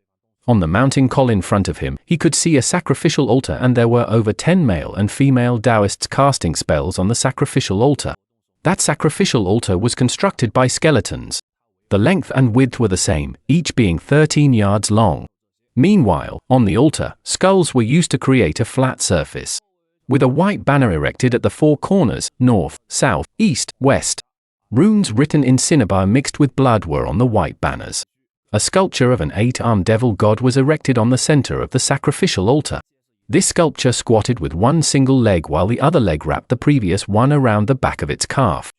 On the mountain col in front of him, he could see a sacrificial altar and there were over 10 male and female Daoists casting spells on the sacrificial altar. That sacrificial altar was constructed by skeletons. The length and width were the same, each being 13 yards long. Meanwhile, on the altar, skulls were used to create a flat surface. With a white banner erected at the four corners, north, south, east, west. Runes written in cinnabar mixed with blood were on the white banners. A sculpture of an 8-armed devil god was erected on the center of the sacrificial altar. This sculpture squatted with one single leg while the other leg wrapped the previous one around the back of its calf.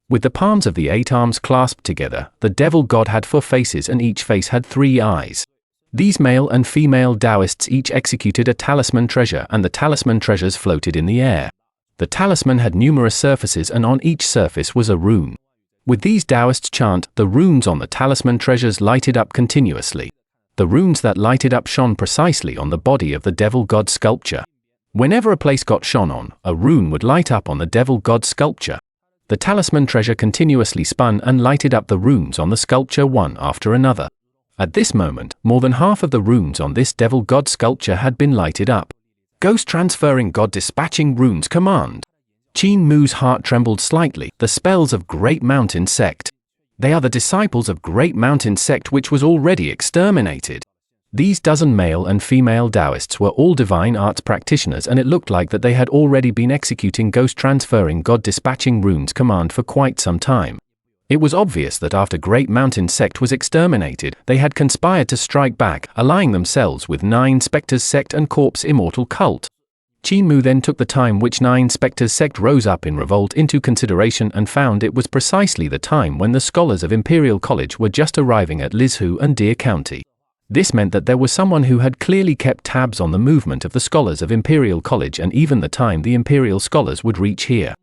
With the palms of the 8 arms clasped together, the devil god had 4 faces and each face had 3 eyes. These male and female Daoists each executed a talisman treasure and the talisman treasures floated in the air. The talisman had numerous surfaces and on each surface was a rune. With these Daoists chant, the runes on the talisman treasures lighted up continuously. The runes that lighted up shone precisely on the body of the devil god sculpture. Whenever a place got shone on, a rune would light up on the devil god sculpture. The talisman treasure continuously spun and lighted up the runes on the sculpture one after another. At this moment, more than half of the runes on this devil god sculpture had been lighted up. Ghost transferring God dispatching runes command. Qin Mu's heart trembled slightly. The spells of Great Mountain Sect. They are the disciples of Great Mountain Sect, which was already exterminated. These dozen male and female Daoists were all divine arts practitioners, and it looked like that they had already been executing ghost transferring God dispatching runes command for quite some time. It was obvious that after Great Mountain Sect was exterminated, they had conspired to strike back, allying themselves with Nine Spectres Sect and Corpse Immortal Cult. Qin Mu then took the time which Nine Spectres Sect rose up in revolt into consideration and found it was precisely the time when the scholars of Imperial College were just arriving at Lizhu and Deer County. This meant that there was someone who had clearly kept tabs on the movement of the scholars of Imperial College and even the time the Imperial scholars would reach here.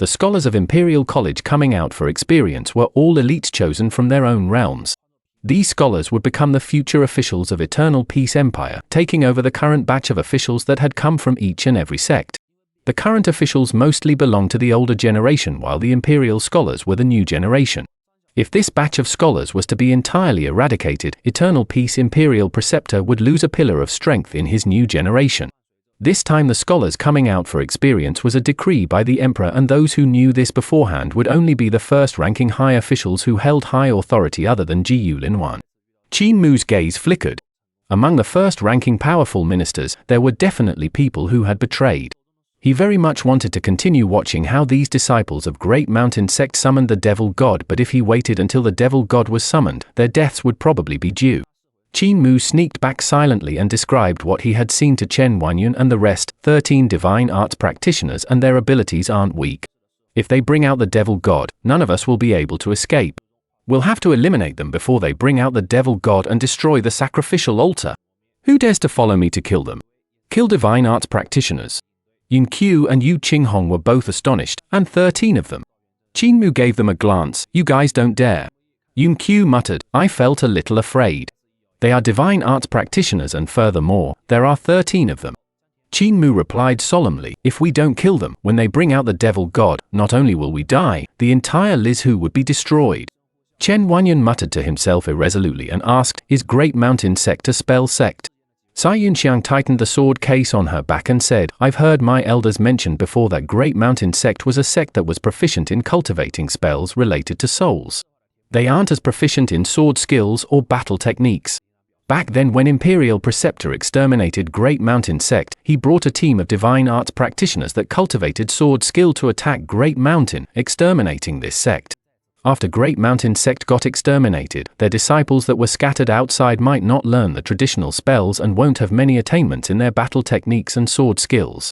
The scholars of Imperial College coming out for experience were all elites chosen from their own realms. These scholars would become the future officials of Eternal Peace Empire, taking over the current batch of officials that had come from each and every sect. The current officials mostly belonged to the older generation, while the Imperial scholars were the new generation. If this batch of scholars was to be entirely eradicated, Eternal Peace Imperial Preceptor would lose a pillar of strength in his new generation. This time the scholars coming out for experience was a decree by the Emperor, and those who knew this beforehand would only be the first-ranking high officials who held high authority other than Ji Yulinwan. Qin Mu's gaze flickered. Among the first-ranking powerful ministers, there were definitely people who had betrayed. He very much wanted to continue watching how these disciples of Great Mountain Sect summoned the Devil God, but if he waited until the Devil God was summoned, their deaths would probably be due. Qin Mu sneaked back silently and described what he had seen to Chen Wanyan and the rest, 13 divine arts practitioners, and their abilities aren't weak. If they bring out the Devil God, none of us will be able to escape. We'll have to eliminate them before they bring out the Devil God and destroy the sacrificial altar. Who dares to follow me to kill them? Kill divine arts practitioners. Yun Qiu and Yu Qinghong were both astonished, and 13 of them. Qin Mu gave them a glance. You guys don't dare. Yun Qiu muttered, I felt a little afraid. They are divine arts practitioners, and furthermore, there are 13 of them. Qin Mu replied solemnly, if we don't kill them, when they bring out the Devil God, not only will we die, the entire Lizhu would be destroyed. Chen Wanyan muttered to himself irresolutely and asked, is Great Mountain Sect a spell sect? Sai Yunxiang tightened the sword case on her back and said, I've heard my elders mention before that Great Mountain Sect was a sect that was proficient in cultivating spells related to souls. They aren't as proficient in sword skills or battle techniques. Back then, when Imperial Preceptor exterminated Great Mountain Sect, he brought a team of divine arts practitioners that cultivated sword skill to attack Great Mountain, exterminating this sect. After Great Mountain Sect got exterminated, their disciples that were scattered outside might not learn the traditional spells and won't have many attainments in their battle techniques and sword skills.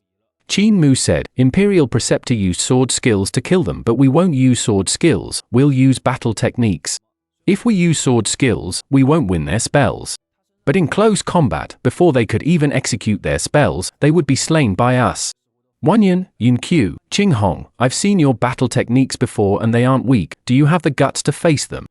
Qin Mu said, Imperial Preceptor used sword skills to kill them, but we won't use sword skills, we'll use battle techniques. If we use sword skills, we won't win their spells. But in close combat, before they could even execute their spells, they would be slain by us. Wanyan, Yun Qiu, Qinghong, I've seen your battle techniques before and they aren't weak. Do you have the guts to face them?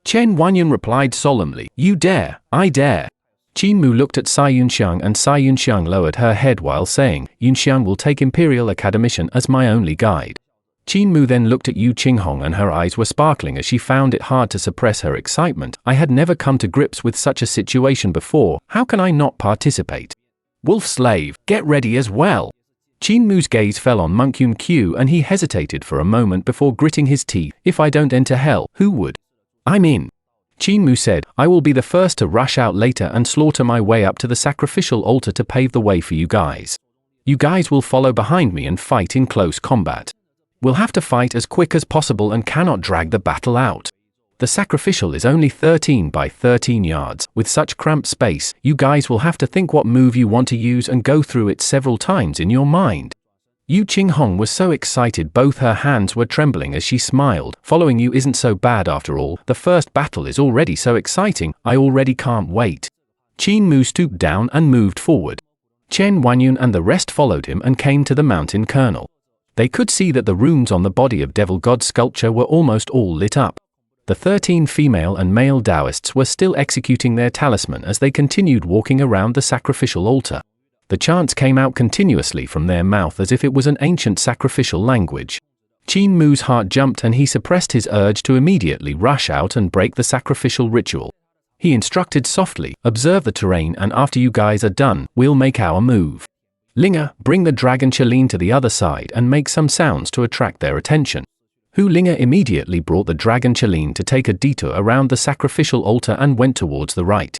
Chen Wanyan replied solemnly, you dare, I dare. Qin Mu looked at Sai Yunxiang, and Sai Yunxiang lowered her head while saying, Yunxiang will take Imperial Academician as my only guide. Qin Mu then looked at Yu Qinghong, and her eyes were sparkling as she found it hard to suppress her excitement. I had never come to grips with such a situation before, how can I not participate? Wolf Slave, get ready as well. Qin Mu's gaze fell on Monk Yun Qiu, and he hesitated for a moment before gritting his teeth. If I don't enter hell, who would? I'm in. Qin Mu said, I will be the first to rush out later and slaughter my way up to the sacrificial altar to pave the way for you guys. You guys will follow behind me and fight in close combat. We'll have to fight as quick as possible and cannot drag the battle out. The sacrificial is only 13 by 13 yards. With such cramped space, you guys will have to think what move you want to use and go through it several times in your mind. Yu Qinghong was so excited both her hands were trembling as she smiled. Following you isn't so bad after all. The first battle is already so exciting, I already can't wait. Qin Mu stooped down and moved forward. Chen Wanyan and the rest followed him and came to the mountain kernel. They could see that the runes on the body of Devil God sculpture were almost all lit up. The 13 female and male Daoists were still executing their talisman as they continued walking around the sacrificial altar. The chants came out continuously from their mouth as if it was an ancient sacrificial language. Qin Mu's heart jumped and he suppressed his urge to immediately rush out and break the sacrificial ritual. He instructed softly, observe the terrain, and after you guys are done, we'll make our move. Linger, bring the dragon Qilin to the other side and make some sounds to attract their attention. Hu Linger immediately brought the dragon Qilin to take a detour around the sacrificial altar and went towards the right.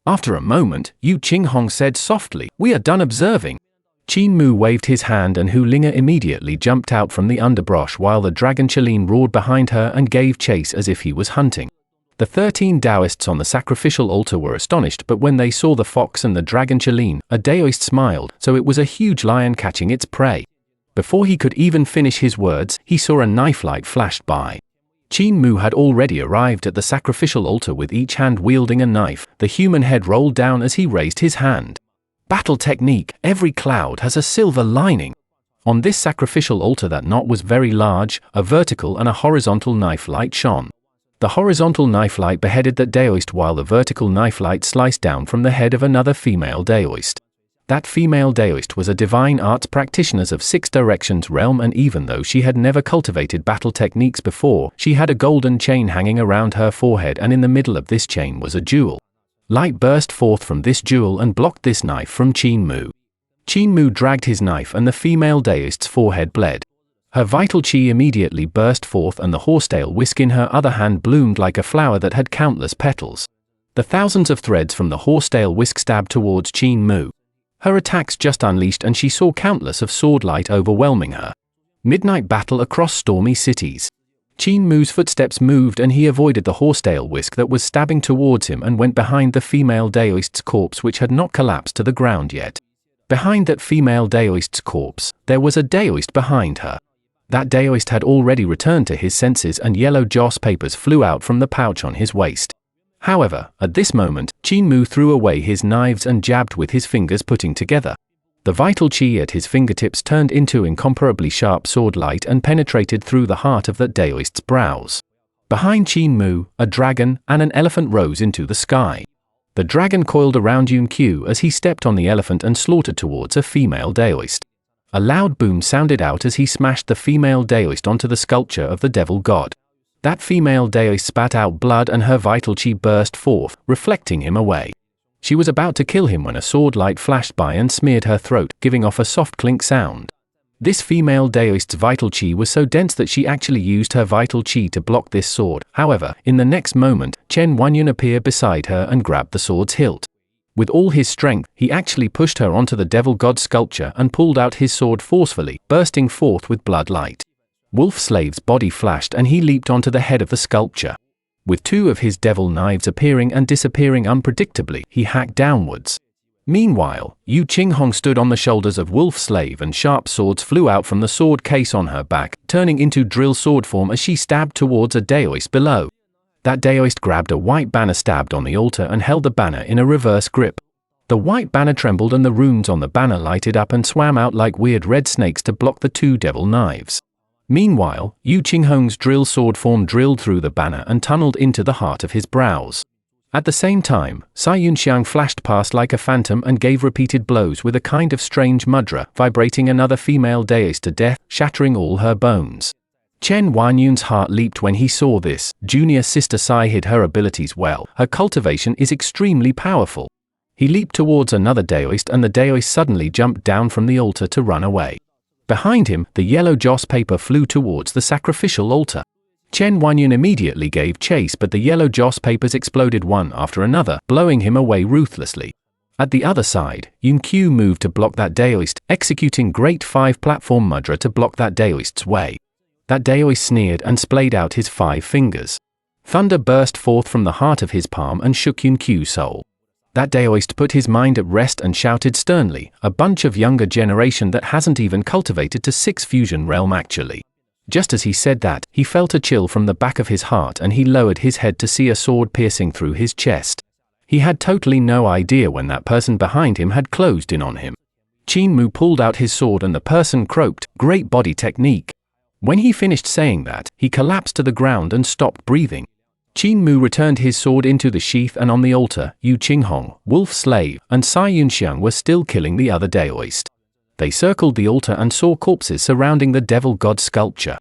After a moment, Yu Qinghong said softly, "We are done observing." Qin Mu waved his hand and Hu Linger immediately jumped out from the underbrush while the dragon Qilin roared behind her and gave chase as if he was hunting. The 13 Daoists on the sacrificial altar were astonished, but when they saw the fox and the dragon Qilin, a Daoist smiled, so it was a huge lion catching its prey. Before he could even finish his words, he saw a knife light flashed by. Qin Mu had already arrived at the sacrificial altar with each hand wielding a knife. The human head rolled down as he raised his hand. Battle technique, every cloud has a silver lining. On this sacrificial altar that knot was very large, a vertical and a horizontal knife light shone. The horizontal knife light beheaded that Daoist while the vertical knife light sliced down from the head of another female Daoist. That female Daoist was a divine arts practitioner of 6 directions realm, and even though she had never cultivated battle techniques before, she had a golden chain hanging around her forehead, and in the middle of this chain was a jewel. Light burst forth from this jewel and blocked this knife from Qin Mu. Qin Mu dragged his knife and the female Daoist's forehead bled. Her vital chi immediately burst forth and the horsetail whisk in her other hand bloomed like a flower that had countless petals. The thousands of threads from the horsetail whisk stabbed towards Qin Mu. Her attacks just unleashed and she saw countless of sword light overwhelming her. Midnight battle across stormy cities. Qin Mu's footsteps moved and he avoided the horsetail whisk that was stabbing towards him and went behind the female Daoist's corpse, which had not collapsed to the ground yet. Behind that female Daoist's corpse, there was a Daoist behind her. That Daoist had already returned to his senses and yellow joss papers flew out from the pouch on his waist. However, at this moment, Qin Mu threw away his knives and jabbed with his fingers putting together. The vital chi at his fingertips turned into incomparably sharp sword light and penetrated through the heart of that Daoist's brows. Behind Qin Mu, a dragon and an elephant rose into the sky. The dragon coiled around Yun Qiu as he stepped on the elephant and slaughtered towards a female Daoist. A loud boom sounded out as he smashed the female Daoist onto the sculpture of the devil god. That female Daoist spat out blood and her vital chi burst forth, reflecting him away. She was about to kill him when a sword light flashed by and smeared her throat, giving off a soft clink sound. This female Daoist's vital chi was so dense that she actually used her vital chi to block this sword. However, in the next moment, Chen Wanyun appeared beside her and grabbed the sword's hilt. With all his strength, he actually pushed her onto the devil god sculpture and pulled out his sword forcefully, bursting forth with blood light. Wolf Slave's body flashed and he leaped onto the head of the sculpture. With 2 of his devil knives appearing and disappearing unpredictably, he hacked downwards. Meanwhile, Yu Qinghong stood on the shoulders of Wolf Slave and sharp swords flew out from the sword case on her back, turning into drill sword form as she stabbed towards a Daoist below. That Daoist grabbed a white banner stabbed on the altar and held the banner in a reverse grip. The white banner trembled and the runes on the banner lighted up and swam out like weird red snakes to block the 2 devil knives. Meanwhile, Yu Qinghong's drill sword form drilled through the banner and tunneled into the heart of his brows. At the same time, Sai Yunxiang flashed past like a phantom and gave repeated blows with a kind of strange mudra, vibrating another female Daoist to death, shattering all her bones. Chen Wanyun's heart leaped when he saw this. Junior sister Sai hid her abilities well. Her cultivation is extremely powerful. He leaped towards another Daoist and the Daoist suddenly jumped down from the altar to run away. Behind him, the yellow joss paper flew towards the sacrificial altar. Chen Wanyun immediately gave chase, but the yellow joss papers exploded one after another, blowing him away ruthlessly. At the other side, Yun Qiu moved to block that Daoist, executing Great 5 platform mudra to block that Daoist's way. That Daoist sneered and splayed out his 5 fingers. Thunder burst forth from the heart of his palm and shook Yun Qiu's soul. That Daoist put his mind at rest and shouted sternly, "A bunch of younger generation that hasn't even cultivated to 6 fusion realm actually." Just as he said that, he felt a chill from the back of his heart and he lowered his head to see a sword piercing through his chest. He had totally no idea when that person behind him had closed in on him. Qin Mu pulled out his sword and the person croaked, "Great body technique." When he finished saying that, he collapsed to the ground and stopped breathing. Qin Mu returned his sword into the sheath and on the altar, Yu Qinghong, Wolf Slave, and Sai Yunxiang were still killing the other Daoist. They circled the altar and saw corpses surrounding the devil god sculpture.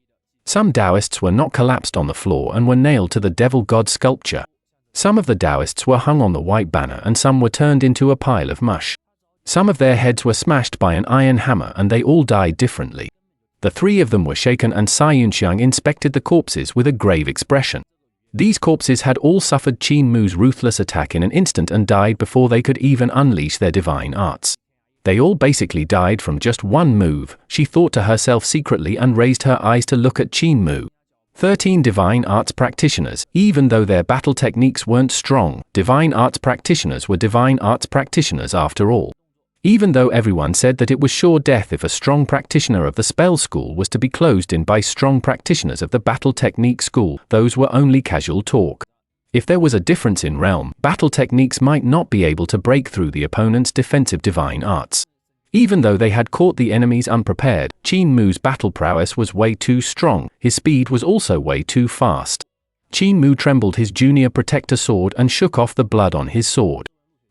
Some Daoists were not collapsed on the floor and were nailed to the devil god sculpture. Some of the Daoists were hung on the white banner and some were turned into a pile of mush. Some of their heads were smashed by an iron hammer and they all died differently. The three of them were shaken and Xinjiang inspected the corpses with a grave expression. These corpses had all suffered Qin Mu's ruthless attack in an instant and died before they could even unleash their divine arts. They all basically died from just one move, she thought to herself secretly and raised her eyes to look at Qin Mu. 13 divine arts practitioners, even though their battle techniques weren't strong, divine arts practitioners were divine arts practitioners after all. Even though everyone said that it was sure death if a strong practitioner of the spell school was to be closed in by strong practitioners of the battle technique school, those were only casual talk. If there was a difference in realm, battle techniques might not be able to break through the opponent's defensive divine arts. Even though they had caught the enemies unprepared, Qin Mu's battle prowess was way too strong, his speed was also way too fast. Qin Mu trembled his junior protector sword and shook off the blood on his sword.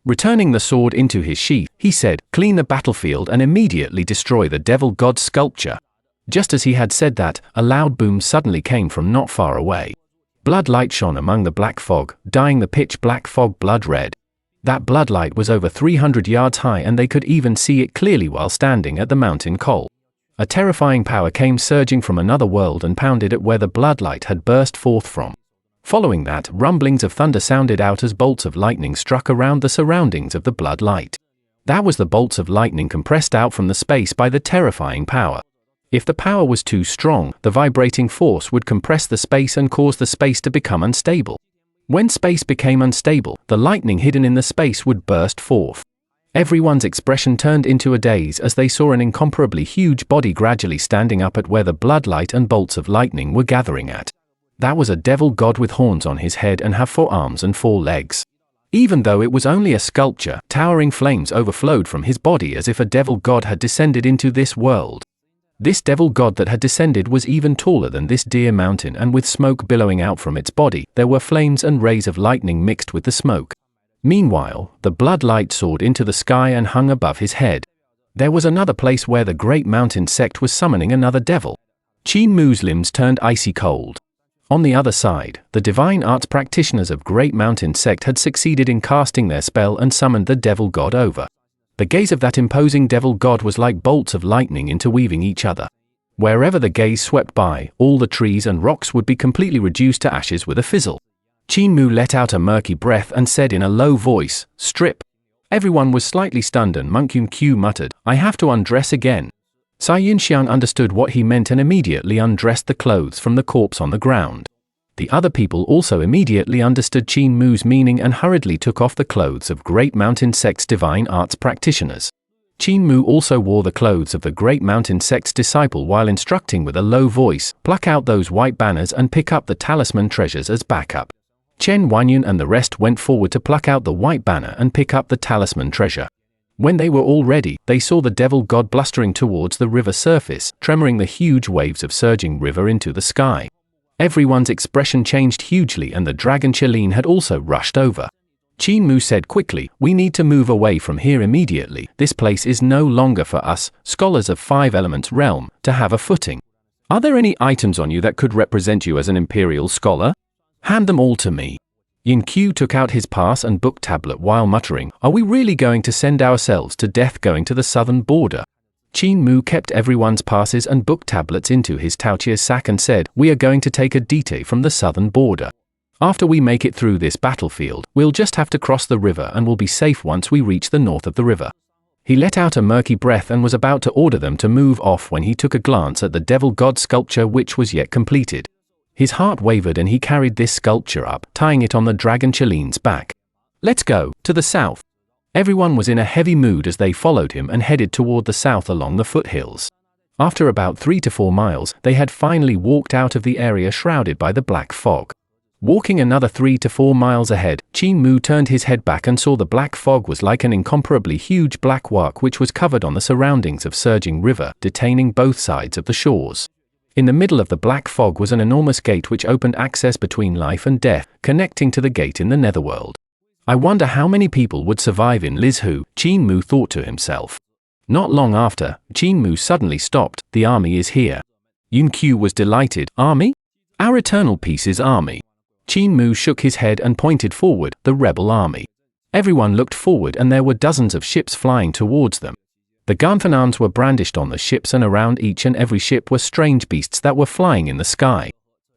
Returning the sword into his sheath, he said, "Clean the battlefield and immediately destroy the devil god sculpture." Just as he had said that, a loud boom suddenly came from not far away. Blood light shone among the black fog, dyeing the pitch black fog blood red. That blood light was over 300 yards high and they could even see it clearly while standing at the mountain col. A terrifying power came surging from another world and pounded at where the blood light had burst forth from. Following that, rumblings of thunder sounded out as bolts of lightning struck around the surroundings of the blood light. That was the bolts of lightning compressed out from the space by the terrifying power. If the power was too strong, the vibrating force would compress the space and cause the space to become unstable. When space became unstable, the lightning hidden in the space would burst forth. Everyone's expression turned into a daze as they saw an incomparably huge body gradually standing up at where the blood light and bolts of lightning were gathering at. That was a devil god with horns on his head and have 4 arms and 4 legs. Even though it was only a sculpture, towering flames overflowed from his body as if a devil god had descended into this world. This devil god that had descended was even taller than this deer mountain, and with smoke billowing out from its body, there were flames and rays of lightning mixed with the smoke. Meanwhile, the blood light soared into the sky and hung above his head. There was another place where the great mountain sect was summoning another devil. Qin Mu's limbs turned icy cold. On the other side, the divine arts practitioners of Great Mountain Sect had succeeded in casting their spell and summoned the devil god over. The gaze of that imposing devil god was like bolts of lightning interweaving each other. Wherever the gaze swept by, all the trees and rocks would be completely reduced to ashes with a fizzle. Qin Mu let out a murky breath and said in a low voice, "Strip." Everyone was slightly stunned and Qin Mu muttered, "I have to undress again." Xinjiang understood what he meant and immediately undressed the clothes from the corpse on the ground. The other people also immediately understood Qin Mu's meaning and hurriedly took off the clothes of Great Mountain Sect's divine arts practitioners. Qin Mu also wore the clothes of the Great Mountain Sect's disciple while instructing with a low voice, "Pluck out those white banners and pick up the talisman treasures as backup." Chen Wanyun and the rest went forward to pluck out the white banner and pick up the talisman treasure. When they were all ready, they saw the devil god blustering towards the river surface, tremoring the huge waves of surging river into the sky. Everyone's expression changed hugely and the dragon Chelin had also rushed over. Qin Mu said quickly, "We need to move away from here immediately. This place is no longer for us, scholars of 5 elements realm, to have a footing. Are there any items on you that could represent you as an imperial scholar? Hand them all to me." Yin Qiu took out his pass and book tablet while muttering, "Are we really going to send ourselves to death going to the southern border?" Qin Mu kept everyone's passes and book tablets into his Taotia sack and said, "We are going to take a dite from the southern border. After we make it through this battlefield, we'll just have to cross the river and we'll be safe once we reach the north of the river." He let out a murky breath and was about to order them to move off when he took a glance at the devil god sculpture which was yet completed. His heart wavered and he carried this sculpture up, tying it on the dragon Chelin's back. "Let's go, to the south." Everyone was in a heavy mood as they followed him and headed toward the south along the foothills. After about 3 to 4 miles, they had finally walked out of the area shrouded by the black fog. Walking another 3 to 4 miles ahead, Qin Mu turned his head back and saw the black fog was like an incomparably huge black wak which was covered on the surroundings of surging river, detaining both sides of the shores. In the middle of the black fog was an enormous gate which opened access between life and death, connecting to the gate in the netherworld. "I wonder how many people would survive in Lizhu," Qin Mu thought to himself. Not long after, Qin Mu suddenly stopped. "The army is here." Yin Qiu was delighted. "Army? Our eternal peace's army." Qin Mu shook his head and pointed forward, "The rebel army." Everyone looked forward and there were dozens of ships flying towards them. The gunfanarms were brandished on the ships, and around each and every ship were strange beasts that were flying in the sky.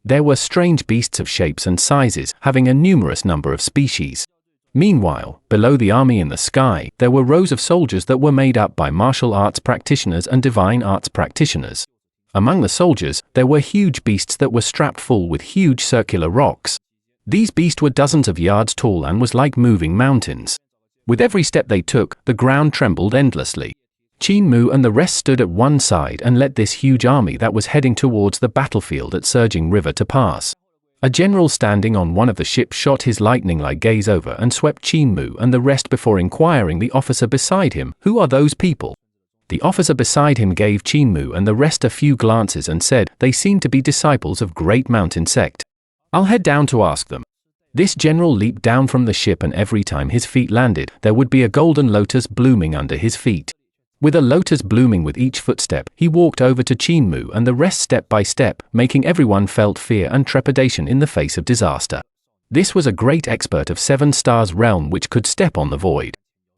There were strange beasts of shapes and sizes, having a numerous number of species. Meanwhile, below the army in the sky, there were rows of soldiers that were made up by martial arts practitioners and divine arts practitioners. Among the soldiers, there were huge beasts that were strapped full with huge circular rocks. These beasts were dozens of yards tall and was like moving mountains. With every step they took, the ground trembled endlessly. Qin Mu and the rest stood at one side and let this huge army that was heading towards the battlefield at Surging River to pass. A general standing on one of the ships shot his lightning-like gaze over and swept Qin Mu and the rest before inquiring the officer beside him, "Who are those people?" The officer beside him gave Qin Mu and the rest a few glances and said, "They seem to be disciples of Great Mountain Sect. I'll head down to ask them." This general leaped down from the ship, and every time his feet landed, there would be a golden lotus blooming under his feet. With a lotus blooming with each footstep, he walked over to Qin Mu and the rest step by step, making everyone felt fear and trepidation in the face of disaster. This was a great expert of 7 stars realm which could step on the void.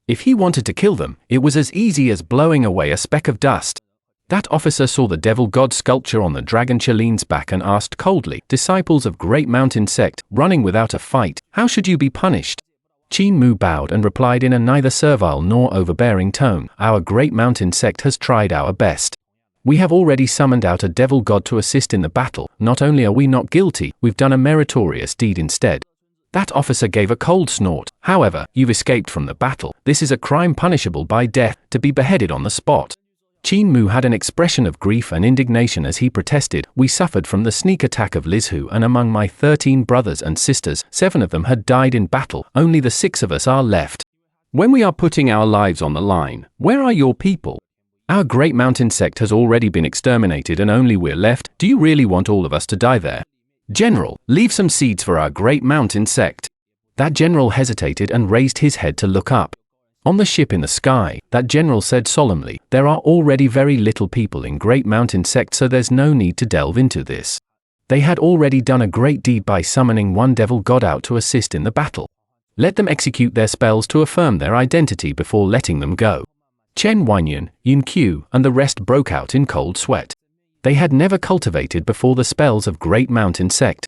If he wanted to kill them, it was as easy as blowing away a speck of dust. That officer saw the devil god sculpture on the dragon Chaline's back and asked coldly, "Disciples of Great Mountain Sect, running without a fight, how should you be punished?" Qin Mu bowed and replied in a neither servile nor overbearing tone, "Our Great Mountain Sect has tried our best. We have already summoned out a devil god to assist in the battle. Not only are we not guilty, we've done a meritorious deed instead." That officer gave a cold snort. "However, you've escaped from the battle. This is a crime punishable by death, to be beheaded on the spot." Qin Mu had an expression of grief and indignation as he protested, "We suffered from the sneak attack of Liz Hu, and among my 13 brothers and sisters, 7 of them had died in battle. Only the 6 of us are left. When we are putting our lives on the line, where are your people? Our Great Mountain Sect has already been exterminated and only we're left. Do you really want all of us to die there? General, leave some seeds for our Great Mountain Sect." That general hesitated and raised his head to look up. On the ship in the sky, that general said solemnly, "There are already very little people in Great Mountain Sect, so there's no need to delve into this. They had already done a great deed by summoning one devil god out to assist in the battle. Let them execute their spells to affirm their identity before letting them go." Chen Wanyan, Yin Qiu, and the rest broke out in cold sweat. They had never cultivated before the spells of Great Mountain Sect.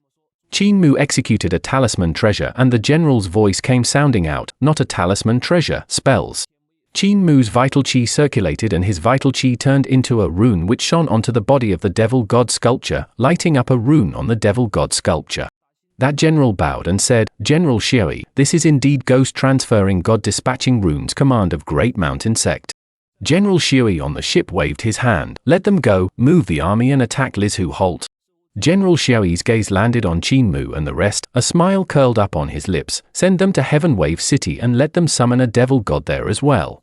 Qin Mu executed a talisman treasure and the general's voice came sounding out, "Not a talisman treasure, spells." Qin Mu's vital qi circulated and his vital qi turned into a rune which shone onto the body of the devil god sculpture, lighting up a rune on the devil god sculpture. That general bowed and said, "General Xiui, this is indeed ghost transferring god dispatching runes command of Great Mountain Sect." General Xiui on the ship waved his hand, "Let them go, move the army and attack Liz Hu halt." General Xiui's gaze landed on Qin Mu and the rest, a smile curled up on his lips, "Send them to Heaven Wave City and let them summon a devil god there as well."